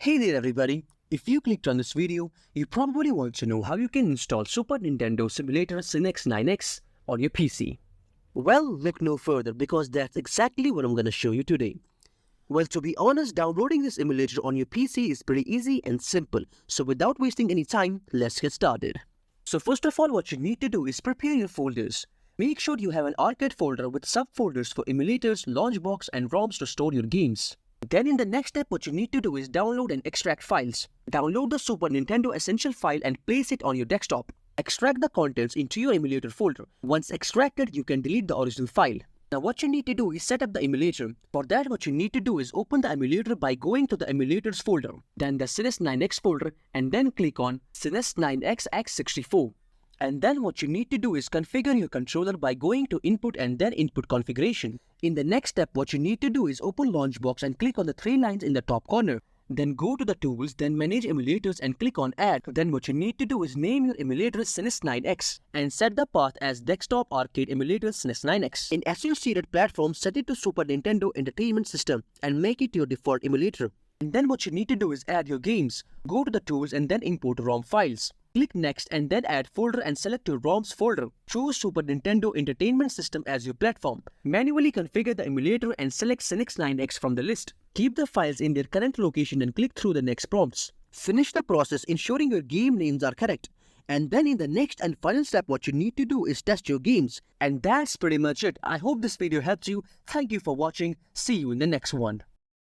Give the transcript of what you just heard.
Hey there everybody, if you clicked on this video, you probably want to know how you can install Super Nintendo Simulator SNES 9X on your PC. Well, look no further because that's exactly what I'm going to show you today. Well, to be honest, downloading this emulator on your PC is pretty easy and simple, so without wasting any time, let's get started. So first of all, what you need to do is prepare your folders. Make sure you have an arcade folder with subfolders for emulators, LaunchBox and ROMs to store your games. Then in the next step, what you need to do is download and extract files. Download the Super Nintendo Essential file and place it on your desktop. Extract the contents into your emulator folder. Once extracted, you can delete the original file. Now what you need to do is set up the emulator. For that, what you need to do is open the emulator by going to the emulators folder, then the SNES 9X folder, and then click on SNES 9X x64. And then what you need to do is configure your controller by going to Input and then Input Configuration. In the next step, what you need to do is open LaunchBox and click on the three lines in the top corner. Then go to the Tools, then Manage Emulators and click on Add. Then what you need to do is name your emulator SNES 9X and set the path as Desktop Arcade Emulator SNES 9X. In associated platforms, set it to Super Nintendo Entertainment System and make it your default emulator. And then what you need to do is add your games. Go to the Tools and then import ROM files. Click Next and then Add Folder and select your ROMs folder. Choose Super Nintendo Entertainment System as your platform. Manually configure the emulator and select SNES 9X from the list. Keep the files in their current location and click through the next prompts. Finish the process ensuring your game names are correct. And then in the next and final step, what you need to do is test your games. And that's pretty much it. I hope this video helps you. Thank you for watching. See you in the next one.